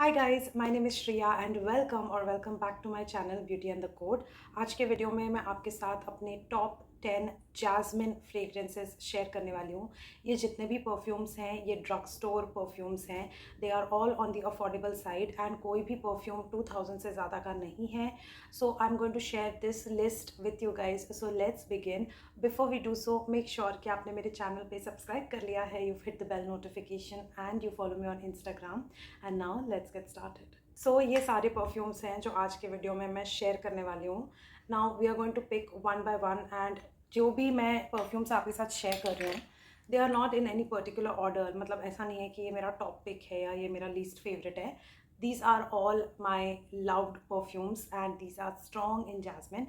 Hi guys, my name is Shriya and welcome back to my channel beauty and the code. आज के video में मैं आपके साथ अपने टॉप 10 जैस्मिन फ्रेग्रेंसेस शेयर करने वाली हूँ। ये जितने भी परफ्यूम्स हैं ये ड्रग स्टोर परफ्यूम्स हैं। They are all on the affordable side and कोई भी परफ्यूम 2000 से ज़्यादा का नहीं है। So I am going to share this list with you guys. So let's begin. Before we do so make sure कि आपने मेरे चैनल पे सब्सक्राइब कर लिया है, you hit the bell notification and you follow me on Instagram. And now let's get started. So ये सारे perfumes हैं जो आज के वीडियो में मैं शेयर करने वाली हूँ। Now we are going to pick one by one and जो भी मैं परफ्यूम्स आपके साथ शेयर कर रही हूँ they are not in any particular order. मतलब ऐसा नहीं है कि ये मेरा टॉप पिक है या ये मेरा लीस्ट फेवरेट है। These are all my loved perfumes and these are strong in jasmine.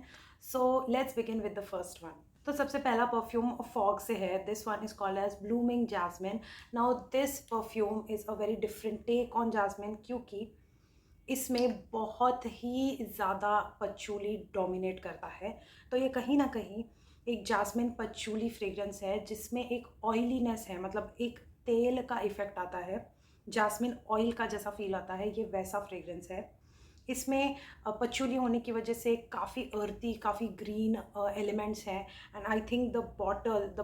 So let's begin with the first one. तो सबसे पहला परफ्यूम फॉग से है। This one is called as blooming jasmine. Now this perfume is a very different take on jasmine क्योंकि इसमें बहुत ही ज़्यादा पचूली dominate करता है। तो ये कहीं ना कहीं एक जैस्मिन पचूली फ्रेग्रेंस है जिसमें एक ऑयलीनेस है, मतलब एक तेल का इफ़ेक्ट आता है, जैस्मिन ऑयल का जैसा फील आता है, ये वैसा फ्रेग्रेंस है। इसमें पचूली होने की वजह से काफ़ी अर्दी, काफ़ी ग्रीन एलिमेंट्स हैं। And I think the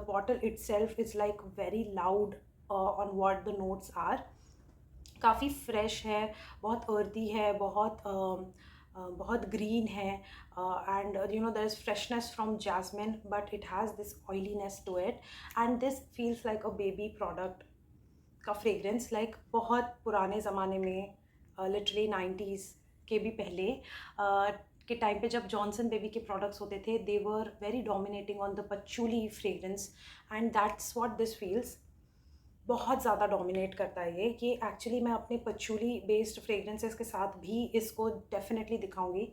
bottle itself is like very loud on what the notes are. काफ़ी फ्रेश है, बहुत अर्दी है, बहुत ग्रीन है and you know there is freshness from jasmine but it has this oiliness to it and this feels like a baby product का fragrance. Like बहुत पुराने ज़माने में लिटरली 90s के भी पहले के टाइम पे जब जॉनसन बेबी के प्रोडक्ट्स होते थे they were very dominating on the patchouli fragrance and that's what this feels. बहुत ज़्यादा डोमिनेट करता है ये एक्चुअली मैं अपने पचूली बेस्ड फ्रेग्रेंसेस के साथ भी इसको डेफिनेटली दिखाऊंगी।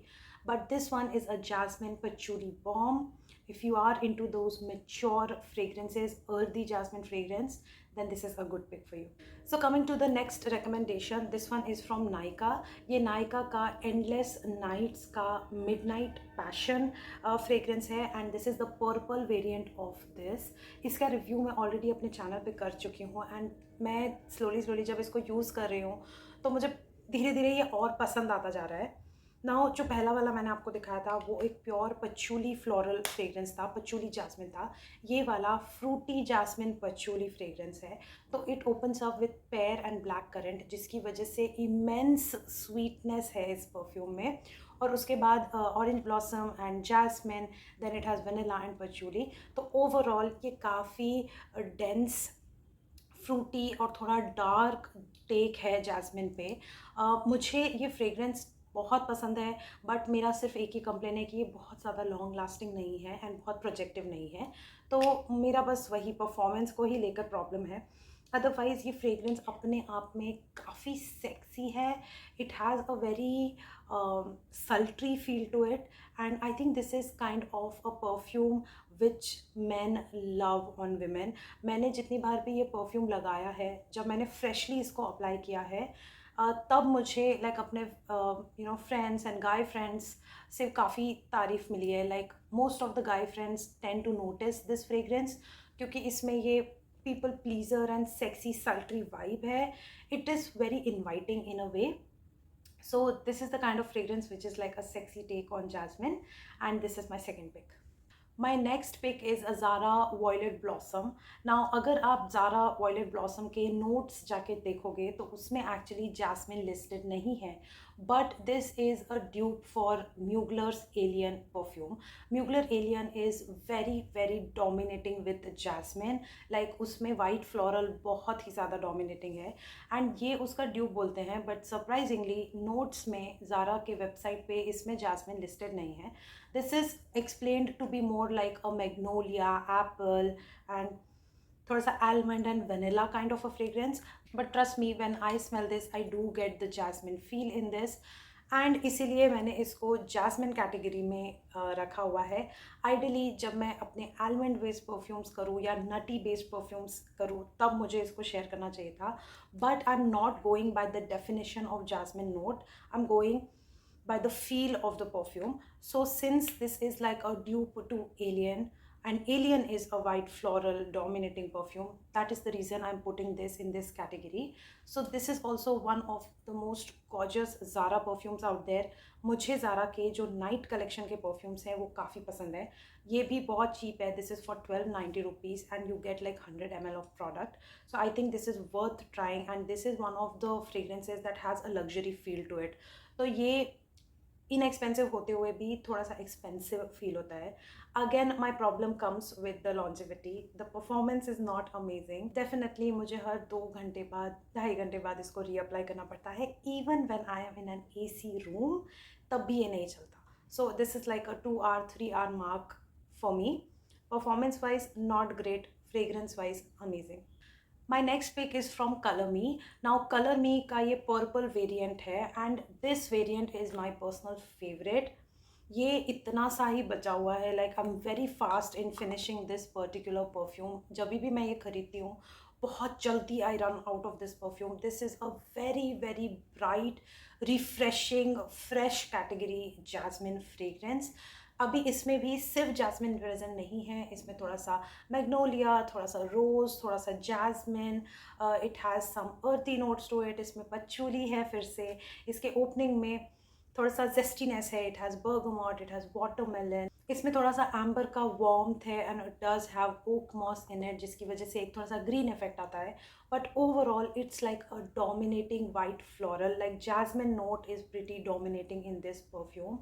But this one is a jasmine patchouli balm. If you are into those mature fragrances, earthy jasmine fragrance, then this is a good pick for you. So coming to the next recommendation, this one is from Nykaa. ये Nykaa का Endless Nights का Midnight Passion fragrance है and this is the purple variant of this. इसका review मैं already अपने channel पे कर चुकी हूँ एंड मैं स्लोली जब इसको यूज़ कर रही हूँ तो मुझे धीरे धीरे ये और पसंद आता जा रहा है। नाउ जो पहला वाला मैंने आपको दिखाया था वो एक प्योर पचूली फ्लोरल फ्रेग्रेंस था, पचूली जैस्मिन था। ये वाला फ्रूटी जैस्मिन पचूली फ्रेग्रेंस है। तो it opens up with pair and black currant जिसकी वजह से इमेंस स्वीटनेस है इस परफ्यूम में। और उसके बाद orange blossom and jasmine, then it has vanilla and patchouli. तो ओवरऑल ये काफ़ी डेंस, फ्रूटी और थोड़ा डार्क टेक है जैस्मिन पे। मुझे ये फ्रेग्रेंस बहुत पसंद है बट मेरा सिर्फ एक ही कंप्लेन है कि ये बहुत ज़्यादा लॉन्ग लास्टिंग नहीं है एंड बहुत प्रोजेक्टिव नहीं है। तो मेरा बस वही परफॉर्मेंस को ही लेकर प्रॉब्लम है। अदरवाइज़ ये फ्रेग्रेंस अपने आप में काफ़ी सेक्सी है। It has a very sultry feel to it and I think this is kind of a perfume which men love on women. मैंने जितनी बार भी ये परफ्यूम लगाया है, जब मैंने फ्रेशली इसको अप्लाई किया है तब मुझे लाइक अपने you know friends and guy friends से काफ़ी तारीफ़ मिली है। Like most of the guy friends tend to notice this fragrance क्योंकि इसमें ये people pleaser and sexy sultry vibe है। It is very inviting in a way. So this is the kind of fragrance which is like a sexy take on jasmine and this is my second pick. My next pick is a Zara Violet Blossom. Now अगर आप Zara Violet Blossom के notes जाके देखोगे तो उसमें actually jasmine listed नहीं है, but this is a dupe for Mugler's Alien perfume. Mugler Alien is very dominating with jasmine. Like उसमें white floral बहुत ही ज़्यादा dominating है and ये उसका dupe बोलते हैं, but surprisingly notes में Zara के website पे इसमें jasmine listed नहीं है. This is explained to be more like a magnolia, apple and थोड़ा सा almond and vanilla kind of a fragrance. But trust me, when I smell this, I do get the jasmine feel in this. And इसीलिए मैंने इसको jasmine category में रखा हुआ है। Ideally जब मैं अपने आलमंड बेस्ड परफ्यूम्स करूँ या नटी बेस्ड परफ्यूम्स करूँ तब मुझे इसको शेयर करना चाहिए था, but I am not going by the definition of jasmine note, I am going by the feel of the perfume. So since this is like a dupe to Alien, and Alien is a white floral dominating perfume. That is the reason I'm putting this in this category. So this is also one of the most gorgeous Zara perfumes out there. मुझे Zara के जो night collection के perfumes हैं वो काफ़ी पसंद है. ये भी बहुत चीप है. This is for 1290 rupees and you get like 100 ml of product. So I think this is worth trying and this is one of the fragrances that has a luxury feel to it. तो ये inexpensive होते हुए भी थोड़ा सा expensive feel होता है. Again my problem comes with the longevity. The performance is not amazing. Definitely मुझे हर 2 घंटे बाद 2.5 घंटे बाद इसको रीअप्लाई करना पड़ता है. Even when I am in an AC room तब भी ये नहीं चलता. सो this is like a 2 hour 3 hour mark for me. Performance wise not great, fragrance wise amazing. My next pick is from Color Me. Now Color Me का ये purple variant है and this variant is my personal favorite. ये इतना सा ही बचा हुआ है. Like I'm very fast in finishing this particular perfume. जब भी मैं ये खरीदती हूँ बहुत जल्दी I run out of this perfume. This is a very very bright, refreshing, fresh category jasmine fragrance. अभी इसमें भी सिर्फ जैस्मिन प्रेजेंट नहीं है. इसमें थोड़ा सा मैग्नोलिया, थोड़ा सा रोज़, थोड़ा सा जैस्मिन. इट हैज़ सम अर्थी नोट्स टू इट. इसमें पचूली है फिर से. इसके ओपनिंग में थोड़ा सा जेस्टीनेस है. It has bergamot, it has watermelon. इसमें थोड़ा सा एम्बर का वार्मथ है and it does have oak moss in it, जिसकी वजह से एक थोड़ा सा ग्रीन इफेक्ट आता है. But overall it's like a dominating white floral. Like jasmine note is pretty dominating in this perfume.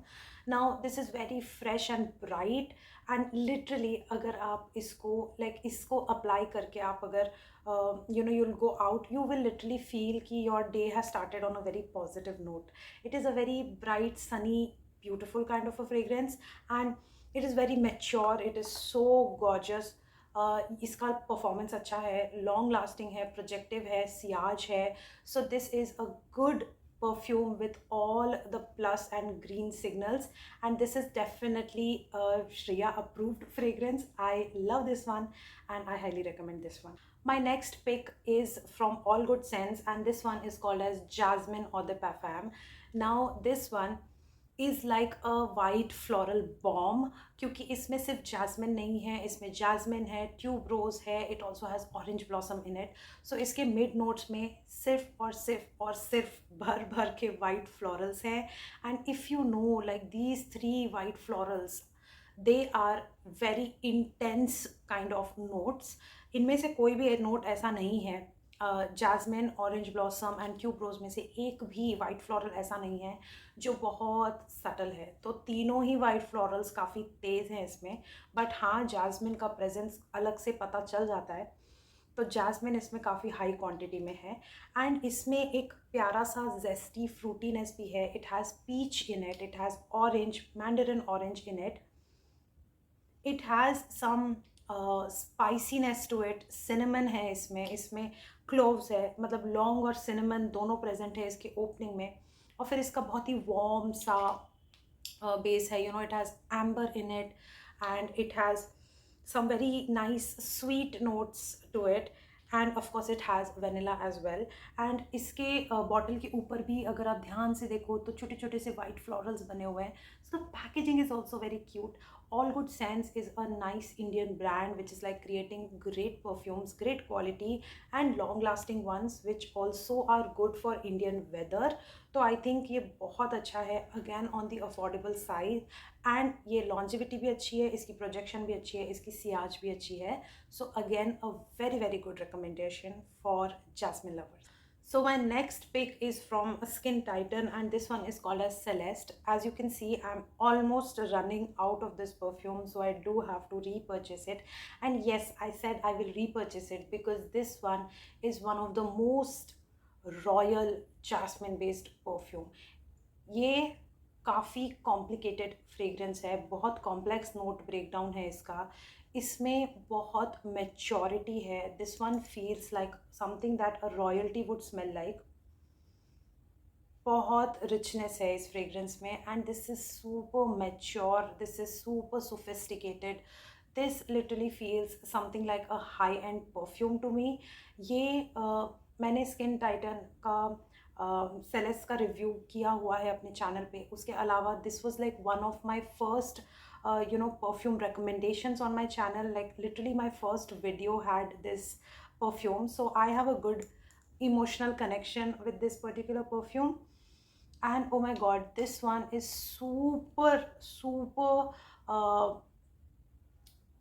Now this is very fresh and bright and literally अगर आप इसको इसको अप्लाई करके आप अगर you'll go out, you will literally feel कि your day has started on a very positive note. It is a very bright, sunny, beautiful kind of a fragrance and it is very mature. It is so gorgeous. इसका performance अच्छा है, long lasting है, projective है, Ciaz है. सो this is a good perfume with all the plus and green signals and this is definitely a Shreya approved fragrance. I love this one and I highly recommend this one. My next pick is from All Good Scents and this one is called as Jasmine Eau de Parfum. Now this one is like a white floral bomb क्योंकि इसमें सिर्फ jasmine नहीं है, इसमें jasmine है, tuberose है, it also has orange blossom in it. So इसके mid notes में सिर्फ भर भर के वाइट फ्लोरल्स हैं and if you know like these 3 white florals they are very intense kind of notes. इनमें से कोई भी नोट ऐसा नहीं है, jasmine, orange blossom and tuberose में से एक भी वाइट फ्लोरल ऐसा नहीं है जो बहुत सटल है. तो तीनों ही वाइट फ्लोरल्स काफ़ी तेज़ हैं इसमें. बट हाँ, जैस्मिन का प्रेजेंस अलग से पता चल जाता है. तो जैस्मिन इसमें काफ़ी हाई क्वांटिटी में है एंड इसमें एक प्यारा सा जेस्टी फ्रूटीनेस भी है. It has peach in it, it has orange, mandarin orange in it. It has some spiciness to it. Cinnamon है इसमें क्लोव्स है, मतलब लौंग और सिनेमन दोनों प्रेजेंट है इसके ओपनिंग में. और फिर इसका बहुत ही वार्म सा बेस है. It has amber in it and it has some very nice sweet notes to it and of course it has vanilla as well. and इसके बॉटल के ऊपर भी अगर आप ध्यान से देखो तो छोटे छोटे से वाइट फ्लोरल्स बने हुए हैं. so the packaging is also very cute. All Good Scents is a nice Indian brand which is like creating great perfumes, great quality and long lasting ones which also are good for Indian weather. तो I think ये बहुत अच्छा है, again on the affordable side and ये longevity भी अच्छी है, इसकी प्रोजेक्शन भी अच्छी है, इसकी सियाज भी अच्छी है. So again a very very good recommendation for jasmine lovers. So my next pick is from Skin Titan and this one is called as Celeste. As you can see, I'm almost running out of this perfume, so I do have to repurchase it. And yes, I said I will repurchase it because this one is one of the most royal jasmine based perfume. ये काफ़ी complicated fragrance है, बहुत complex note breakdown है इसका. इसमें बहुत maturity है. This one feels like something that a royalty would smell like. बहुत रिचनेस है इस फ्रेग्रेंस में and this is super mature, this is super sophisticated. This literally feels something like a high end perfume to me. ये मैंने skin Titan का Celeste का review किया हुआ है अपने चैनल पे. उसके अलावा this was like one of my first perfume recommendations on my channel. Like literally my first video had this perfume, so I have a good emotional connection with this particular perfume. And oh my god, this one is super super uh,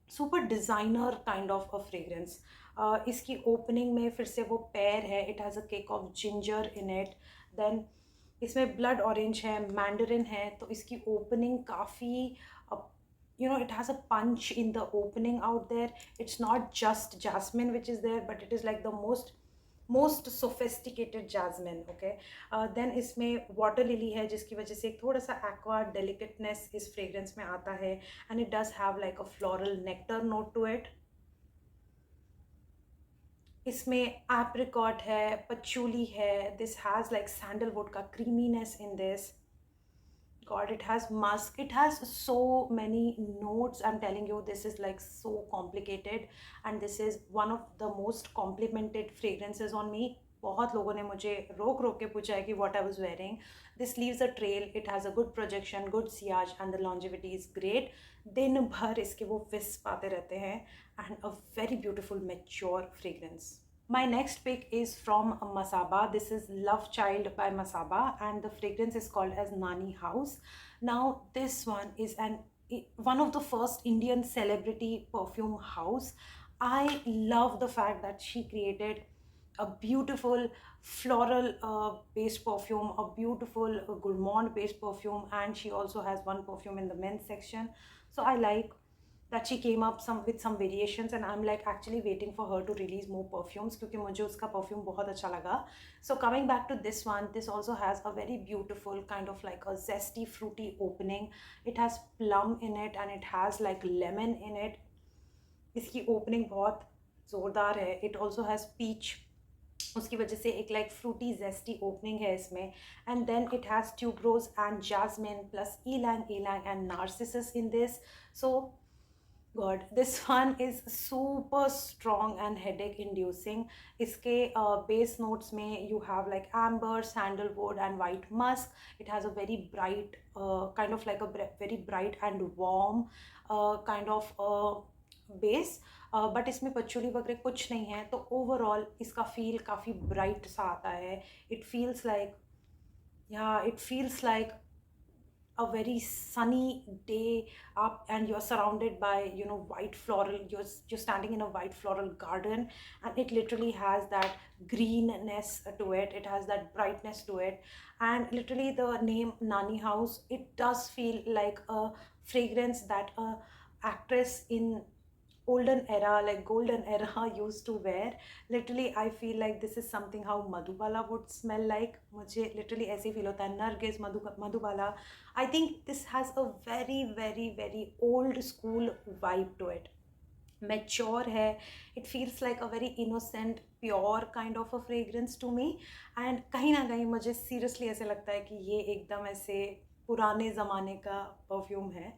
super designer kind of a fragrance. इसकी opening में फिर से वो pear है, it has a kick of ginger in it. Then इसमें blood orange है, mandarin है, तो इसकी ओपनिंग काफ़ी it has a punch in the opening out there. It's not just jasmine which is there, but it is like the most sophisticated jasmine. Okay. Then इसमें water lily है, जिसकी वजह से एक थोड़ा सा aqua delicateness इस fragrance में आता है, and it does have like a floral nectar note to it. इसमें apricot है, patchouli है, this has like sandalwood का creaminess in this. God, it has musk, it has so many notes. I'm telling you, this is like so complicated, and this is one of the most complimented fragrances on me. बहुत लोगों ने मुझे रोक रोक के पूछा है कि what I was wearing. This leaves a trail, it has a good projection, good sillage, and the longevity is great. दिन भर इसके वो wisp आते रहते हैं, and a very beautiful mature fragrance. My next pick is from Masaba. This is Love Child by Masaba, and the fragrance is called as Nani House. Now, this one is one of the first Indian celebrity perfume house. I love the fact that she created a beautiful floral based perfume, a beautiful gourmand based perfume, and she also has one perfume in the men's section. So I like that she came up with some variations, and I'm like actually waiting for her to release more perfumes क्योंकि मुझे उसका perfume बहुत अच्छा लगा. So coming back to this one, this also has a very beautiful kind of like a zesty fruity opening. It has plum in it and it has like lemon in it. इसकी opening बहुत ज़ोरदार है. It also has peach, उसकी वजह से एक like fruity zesty opening है इसमें. And then it has tuberose and jasmine plus ylang ylang and narcissus in this. So God, this one is super strong and headache inducing. इसके base notes में you have like amber, sandalwood and white musk. It has a very bright kind of like a very bright and warm kind of base. But इसमें पचूली वगैरह कुछ नहीं है, तो overall इसका feel काफ़ी ब्राइट सा आता है. It feels like a very sunny day up, and you're surrounded by white floral, you're standing in a white floral garden, and it literally has that greenness to it, it has that brightness to it. And literally the name Nani House, it does feel like a fragrance that a actress in olden era, like golden era, used to wear. Literally I feel like this is something how Madhubala would smell like. मुझे literally ऐसे ही feel होता है. Nargis, Madhubala, I think this has a very very very old school vibe to it. Mature है, it feels like a very innocent pure kind of a fragrance to me. And कहीं ना कहीं मुझे seriously ऐसे लगता है कि ये एकदम ऐसे पुराने ज़माने का परफ्यूम है.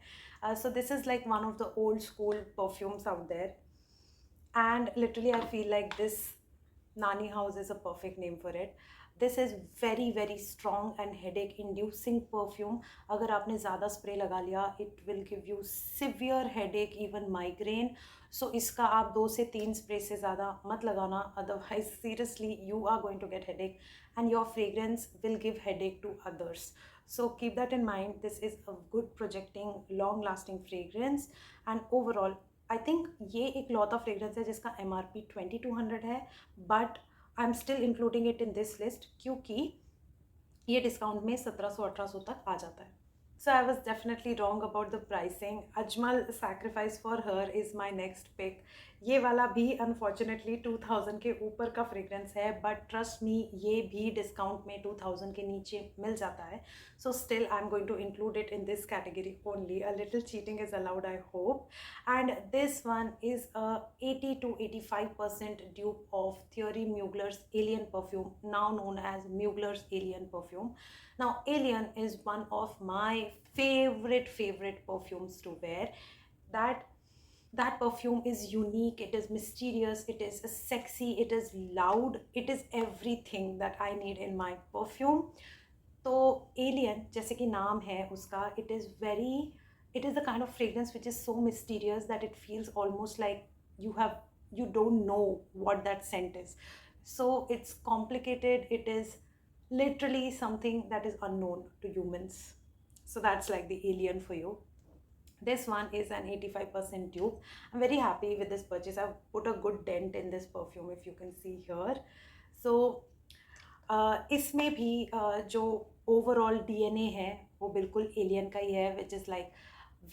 So this is like one of the old school perfumes out there, and literally I feel like this Nani House is a perfect name for it. This is very very strong and headache inducing perfume. अगर आपने ज़्यादा spray लगा लिया, it will give you severe headache, even migraine. So इसका आप 2 से 3 spray से ज़्यादा मत लगाना, otherwise seriously you are going to get headache, and your fragrance will give headache to others. So keep that in mind. This is a good projecting long lasting fragrance, and overall I think ये एक लौता fragrance है जिसका MRP 2200 है, but I'm still including it in this list क्योंकि ये discount में 1700-1800 तक आ जाता है. So I was definitely wrong about the pricing. Ajmal Sacrifice for Her is my next pick. ये वाला भी unfortunately 2000 के ऊपर का fragrance है, but trust me ये भी discount में 2000 के नीचे मिल जाता है. So still I'm going to include it in this category only. A little cheating is allowed, I hope. And this one is a 80 to 85% dupe of Thierry Mugler's Alien perfume, now known as Mugler's Alien perfume. Now Alien is one of my favorite perfumes to wear. That perfume is unique, it is mysterious, it is sexy, it is loud, it is everything that I need in my perfume. तो Alien जैसे कि नाम है उसका, it is very it is the kind of fragrance which is so mysterious that it feels almost like you don't know what that scent is. So it's complicated. It is literally something that is unknown to humans. So that's like the alien for you. This one is an 85% dupe. I'm very happy with this purchase. I've put a good dent in this perfume, if you can see here. So इसमें भी जो overall DNA है वो बिल्कुल alien का ही है, which is like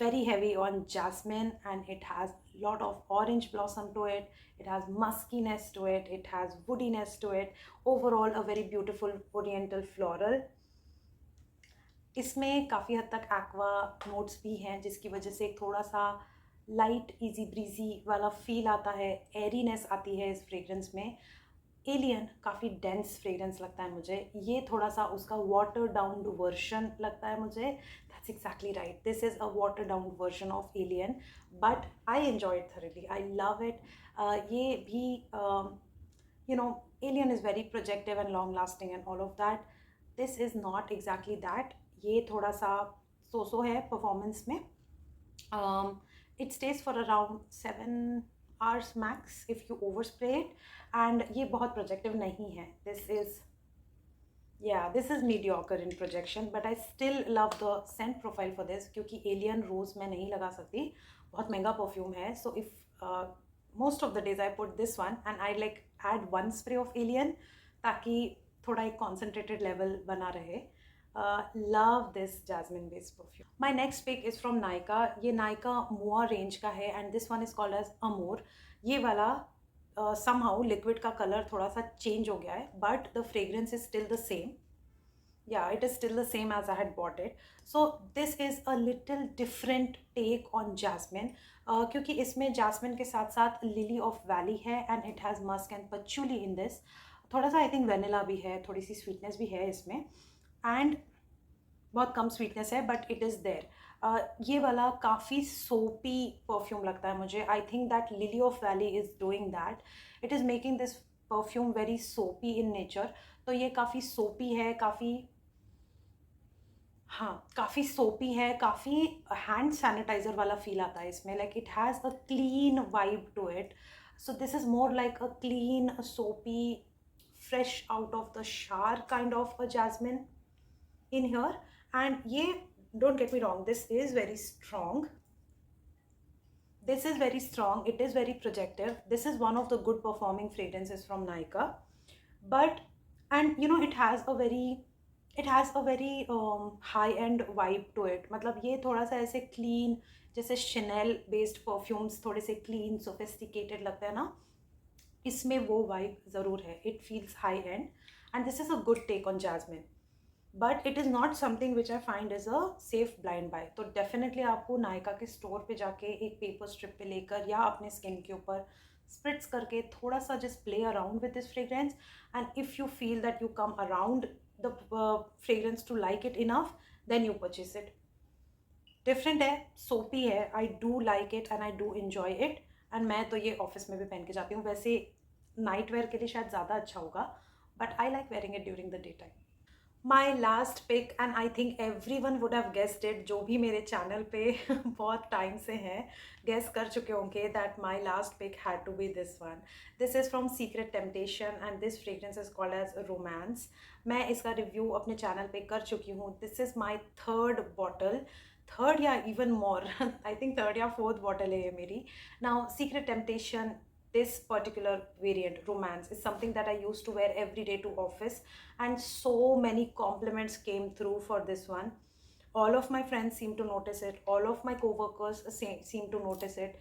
very heavy on jasmine, and it has lot of orange blossom to it, it has muskiness to it, it has woodiness to it, overall a very beautiful oriental floral. इसमें काफ़ी हद तक aqua notes भी हैं, जिसकी वजह से एक थोड़ा सा लाइट इजी ब्रीजी वाला फील आता है, एरीनेस आती है इस फ्रेग्रेंस में. एलियन काफ़ी डेंस फ्रेग्रेंस लगता है मुझे, ये थोड़ा सा उसका वाटर डाउन वर्जन लगता है मुझे. That's exactly right, this is a water down version of alien, but I enjoy it thoroughly, I love it. ये भी you know, alien is very projective and long lasting and all of that. This is not exactly that. ये थोड़ा सा सो है performance में. It stage for around 7 hours max if you overspray it, and ये बहुत projective नहीं है. This is mediocre in projection, but I still love the scent profile for this, क्योंकि एलियन रोज़ मैं नहीं लगा सकती, बहुत महंगा परफ्यूम है. So if most of the days I put this one and I like add one spray of alien, ताकि थोड़ा एक concentrated level बना रहे. Love this jasmine based perfume. My next pick is from Nykaa. ये Nykaa Moa range का है, and this one is called as Amour. ये वाला somehow liquid का color थोड़ा सा change हो गया है, but the fragrance is still the same. Yeah, it is still the same as I had bought it. So this is a little different take on jasmine, क्योंकि इसमें jasmine के साथ साथ lily of valley है, and it has musk and patchouli in this. थोड़ा सा I think vanilla भी है, थोड़ी सी sweetness भी है इसमें, एंड बहुत कम स्वीटनेस है, बट इट इज़ देयर. ये वाला काफ़ी सोपी परफ्यूम लगता है मुझे. I think that lily of valley is doing that. It is making this perfume very सोपी इन नेचर. तो ये काफ़ी सोपी है, काफ़ी सोपी है, काफ़ी हैंड सैनिटाइज़र वाला फील आता है इसमें. Like it has a clean vibe to it. So this is more like a clean soapy fresh out of the shower kind of a jasmine in here. And yeah, don't get me wrong, this is very strong. This is very strong. It is very projective. This is one of the good performing fragrances from Nykaa. But, and you know, it has a very high end vibe to it. मतलब ये थोड़ा सा ऐसे clean, जैसे Chanel based perfumes थोड़े से clean sophisticated लगते हैं ना, इसमें वो वाइब ज़रूर है. It feels high end, and this is a good take on jasmine, but it is not something which I find is a safe blind buy. तो डेफिनेटली आपको नायका के स्टोर पे जाके एक पेपर स्ट्रिप पे लेकर या अपने स्किन के ऊपर स्प्रिट्स करके थोड़ा सा just play around with this fragrance, and if you feel that you come around the fragrance to like it enough, then you purchase it. Different है, सोपी है, I do like it and I do enjoy it. And मैं तो ये office में भी पहन के जाती हूँ. वैसे नाइट वेयर के लिए शायद ज़्यादा अच्छा होगा, but I like wearing it during the day time. My last pick, and I think every one would have guessed it, जो भी मेरे चैनल पे बहुत टाइम से हैं गेस कर चुके होंगे that my last pick had to be this one. This is from Secret Temptation, and this fragrance is called age romance. मैं इसका रिव्यू अपने चैनल पे कर चुकी हूँ. दिस इज़ माई थर्ड या even more, I think third या fourth bottle है ये मेरी. Now Secret Temptation, this particular variant romance is something that I used to wear every day to office, and so many compliments came through for this one. All of my friends seem to notice it, all of my co-workers seem to notice it.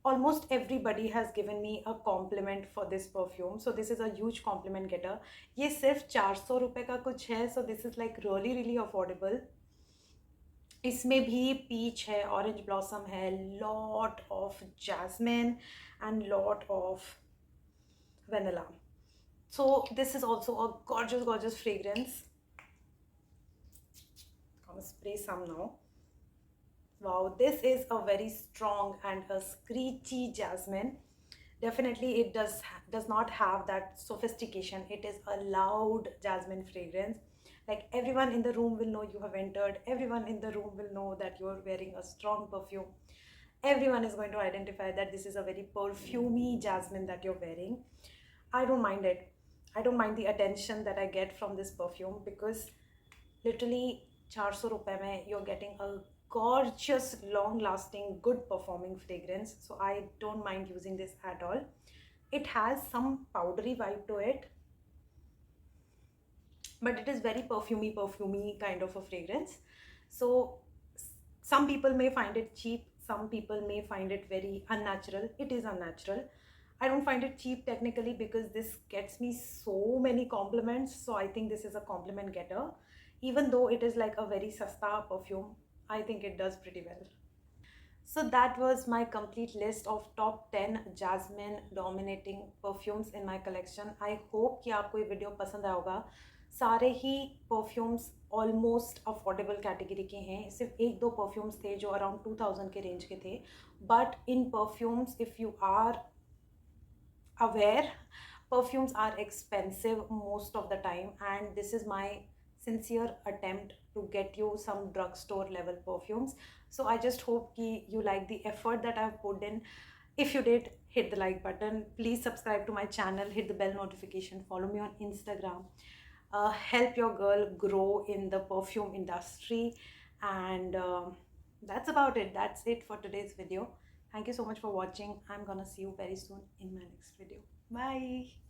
Almost everybody has given me a compliment for this perfume, so this is a huge compliment getter. ये सिर्फ 400 रुपये का कुछ है, so this is like really affordable. इसमें भी peach है, orange blossom है, lot of jasmine and lot of vanilla. So this is also a gorgeous fragrance. I'm gonna spray some now. Wow, this is a very strong and a screechy jasmine. Definitely it does not have that sophistication. It is a loud jasmine fragrance. Like everyone in the room will know you have entered, everyone in the room will know that you are wearing a strong perfume, everyone is going to identify that this is a very perfumey jasmine that you're wearing. I don't mind it. I don't mind the attention that I get from this perfume, because literally 400 रुपए में you're getting a gorgeous, long lasting, good performing fragrance. So I don't mind using this at all. It has some powdery vibe to it, but it is very perfumey kind of a fragrance. So some people may find it cheap, some people may find it very unnatural. It is unnatural. I don't find it cheap technically, because this gets me so many compliments, so I think this is a compliment getter. Even though it is like a very sasta perfume, I think it does pretty well. So that was my complete list of top 10 jasmine dominating perfumes in my collection. I hope कि आपको ये video पसंद आया होगा. सारे ही perfumes almost affordable category के हैं. सिर्फ एक दो परफ्यूम्स थे जो अराउंड 2000 के रेंज के थे. But in perfumes, if you are aware, perfumes are expensive most of the time, and this is my sincere attempt to get you some drugstore level perfumes. So I just hope ki you like the effort that I've put in. If you did, hit the like button, please subscribe to my channel, hit the bell notification, follow me on Instagram. Help your girl grow in the perfume industry. And that's about it. That's it for today's video. Thank you so much for watching. I'm gonna see you very soon in my next video. Bye.